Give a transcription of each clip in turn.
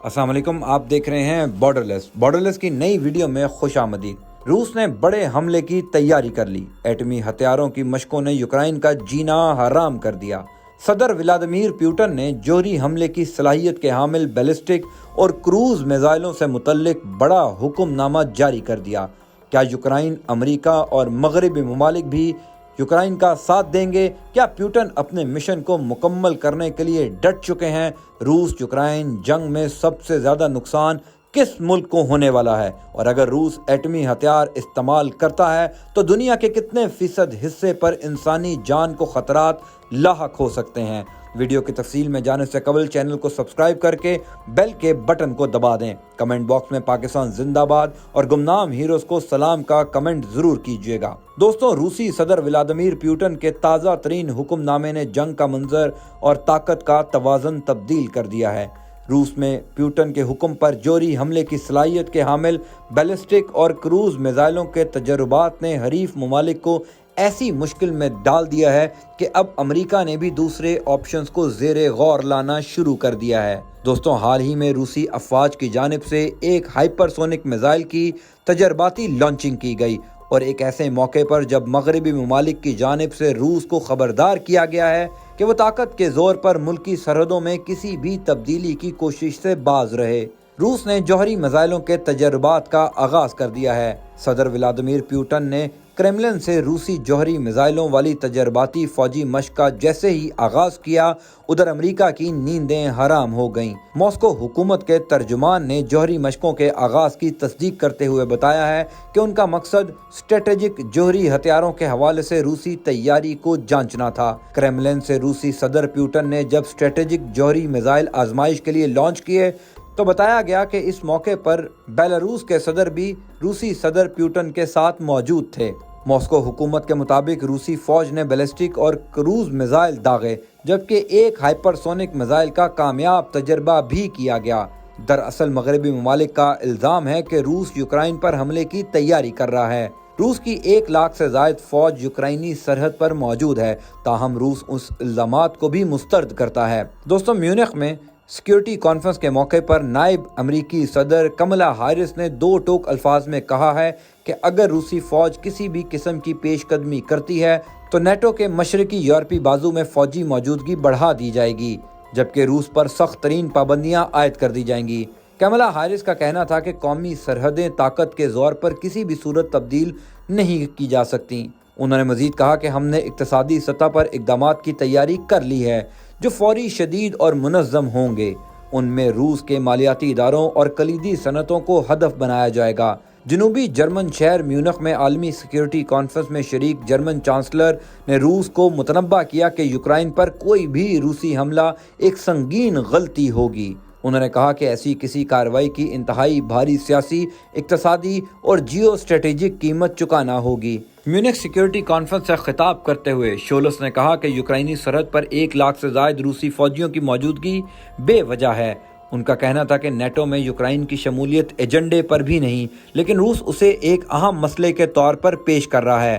السلام علیکم، آپ دیکھ رہے ہیں بارڈرلیس کی نئی ویڈیو میں خوش آمدید۔ روس نے بڑے حملے کی تیاری کر لی، ایٹمی ہتھیاروں کی مشقوں نے یوکرائن کا جینا حرام کر دیا۔ صدر ولادیمیر پوٹن نے جوہری حملے کی صلاحیت کے حامل بیلسٹک اور کروز میزائلوں سے متعلق بڑا حکم نامہ جاری کر دیا۔ کیا یوکرائن، امریکہ اور مغربی ممالک بھی یوکرائن کا ساتھ دیں گے؟ کیا پوٹن اپنے مشن کو مکمل کرنے کے لیے ڈٹ چکے ہیں؟ روس یوکرائن جنگ میں سب سے زیادہ نقصان کس ملک کو ہونے والا ہے؟ اور اگر روس ایٹمی ہتھیار استعمال کرتا ہے تو دنیا کے کتنے فیصد حصے پر انسانی جان کو خطرات لاحق ہو سکتے ہیں؟ ویڈیو کی تفصیل میں جانے سے قبل چینل کو سبسکرائب کر کے بیل کے بٹن کو دبا دیں۔ کمنٹ باکس میں پاکستان زندہ باد اور گمنام ہیروز کو سلام کا کمنٹ ضرور کیجیے گا۔ دوستوں، روسی صدر ولادیمیر پوٹن کے تازہ ترین حکم نامے نے جنگ کا منظر اور طاقت کا توازن تبدیل کر دیا ہے۔ روس میں پوٹن کے حکم پر جوہری حملے کی صلاحیت کے حامل بیلسٹک اور کروز میزائلوں کے تجربات نے حریف ممالک کو ایسی مشکل میں ڈال دیا ہے کہ اب امریکہ نے بھی دوسرے آپشنز کو زیر غور لانا شروع کر دیا ہے۔ دوستوں، حال ہی میں روسی افواج کی جانب سے ایک ہائپر سونک میزائل کی تجرباتی لانچنگ کی گئی، اور ایک ایسے موقع پر جب مغربی ممالک کی جانب سے روس کو خبردار کیا گیا ہے کہ وہ طاقت کے زور پر ملکی سرحدوں میں کسی بھی تبدیلی کی کوشش سے باز رہے۔ روس نے جوہری میزائلوں کے تجربات کا آغاز کر دیا ہے۔ صدر ولادیمیر پوٹن نے کرملن سے روسی جوہری میزائلوں والی تجرباتی فوجی مشق کا جیسے ہی آغاز کیا، ادھر امریکہ کی نیندیں حرام ہو گئیں۔ ماسکو حکومت کے ترجمان نے جوہری مشقوں کے آغاز کی تصدیق کرتے ہوئے بتایا ہے کہ ان کا مقصد اسٹریٹجک جوہری ہتھیاروں کے حوالے سے روسی تیاری کو جانچنا تھا۔ کرملن سے روسی صدر پوٹن نے جب اسٹریٹجک جوہری میزائل آزمائش کے لیے لانچ کیے تو بتایا گیا کہ اس موقع پر بیلاروس کے صدر بھی روسی صدر پوٹن کے ساتھ موجود تھے۔ ماسکو حکومت کے مطابق روسی فوج نے بیلسٹک اور کروز میزائل داغے، جبکہ ایک ہائپر سونک میزائل کا کامیاب تجربہ بھی کیا گیا۔ دراصل مغربی ممالک کا الزام ہے کہ روس یوکرائن پر حملے کی تیاری کر رہا ہے۔ روس کی 1 لاکھ سے زائد فوج یوکرائنی سرحد پر موجود ہے، تاہم روس اس الزامات کو بھی مسترد کرتا ہے۔ دوستوں، میونخ میں سیکیورٹی کانفرنس کے موقع پر نائب امریکی صدر کملا ہیرس نے 2 ٹوک الفاظ میں کہا ہے کہ اگر روسی فوج کسی بھی قسم کی پیش قدمی کرتی ہے تو نیٹو کے مشرقی یورپی بازو میں فوجی موجودگی بڑھا دی جائے گی، جبکہ روس پر سخت ترین پابندیاں عائد کر دی جائیں گی۔ کملا ہیرس کا کہنا تھا کہ قومی سرحدیں طاقت کے زور پر کسی بھی صورت تبدیل نہیں کی جا سکتی۔ انہوں نے مزید کہا کہ ہم نے اقتصادی سطح پر اقدامات کی تیاری کر لی ہے جو فوری، شدید اور منظم ہوں گے۔ ان میں روس کے مالیاتی اداروں اور کلیدی صنعتوں کو ہدف بنایا جائے گا۔ جنوبی جرمن شہر میونخ میں عالمی سیکیورٹی کانفرنس میں شریک جرمن چانسلر نے روس کو متنبہ کیا کہ یوکرائن پر کوئی بھی روسی حملہ ایک سنگین غلطی ہوگی۔ انہوں نے کہا کہ ایسی کسی کارروائی کی انتہائی بھاری سیاسی، اقتصادی اور جیو اسٹریٹجک قیمت چکانا ہوگی۔ میونخ سیکیورٹی کانفرنس سے خطاب کرتے ہوئے شولس نے کہا کہ یوکرائنی سرحد پر 1 لاکھ سے زائد روسی فوجیوں کی موجودگی بے وجہ ہے۔ ان کا کہنا تھا کہ نیٹو میں یوکرائن کی شمولیت ایجنڈے پر بھی نہیں، لیکن روس اسے ایک اہم مسئلے کے طور پر پیش کر رہا ہے۔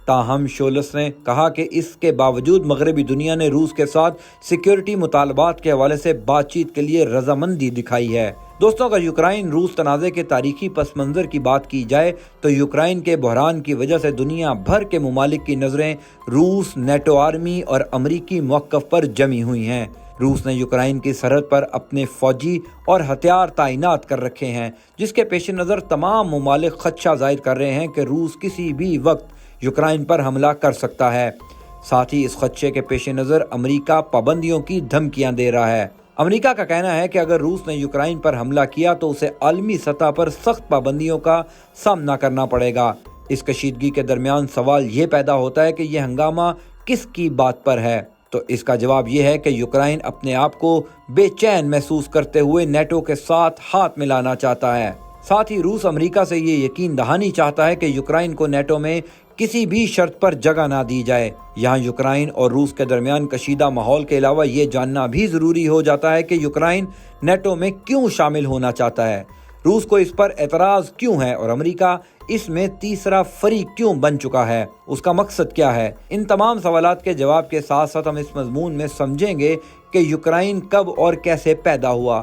تاہم شولس نے کہا کہ اس کے باوجود مغربی دنیا نے روس کے ساتھ سیکیورٹی مطالبات کے حوالے سے بات چیت کے لیے رضامندی دکھائی ہے۔ دوستوں، اگر یوکرائن روس تنازع کے تاریخی پس منظر کی بات کی جائے تو یوکرائن کے بحران کی وجہ سے دنیا بھر کے ممالک کی نظریں روس، نیٹو آرمی اور امریکی موقف پر جمی ہوئی ہیں۔ روس نے یوکرائن کی سرحد پر اپنے فوجی اور ہتھیار تعینات کر رکھے ہیں، جس کے پیش نظر تمام ممالک خدشہ ظاہر کر رہے ہیں کہ روس کسی بھی وقت یوکرائن پر حملہ کر سکتا ہے۔ ساتھ ہی اس خدشے کے پیش نظر امریکہ پابندیوں کی دھمکیاں دے رہا ہے۔ امریکہ کا کہنا ہے کہ اگر روس نے یوکرائن پر حملہ کیا تو اسے عالمی سطح پر سخت پابندیوں کا سامنا کرنا پڑے گا۔ اس کشیدگی کے درمیان سوال یہ پیدا ہوتا ہے کہ یہ ہنگامہ کس کی بات پر ہے؟ تو اس کا جواب یہ ہے کہ یوکرائن اپنے آپ کو بے چین محسوس کرتے ہوئے نیٹو کے ساتھ ہاتھ ملانا چاہتا ہے۔ ساتھ ہی روس امریکہ سے یہ یقین دہانی چاہتا ہے کہ یوکرائن کو نیٹو میں کسی بھی شرط پر جگہ نہ دی جائے۔ یہاں یوکرائن اور روس کے درمیان کشیدہ ماحول کے علاوہ یہ جاننا بھی ضروری ہو جاتا ہے کہ یوکرائن نیٹو میں کیوں شامل ہونا چاہتا ہے، روس کو اس پر اعتراض کیوں ہے، اور امریکہ اس میں تیسرا فریق کیوں بن چکا ہے، اس کا مقصد کیا ہے۔ ان تمام سوالات کے جواب کے ساتھ ساتھ ہم اس مضمون میں سمجھیں گے کہ یوکرائن کب اور کیسے پیدا ہوا،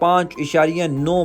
5.9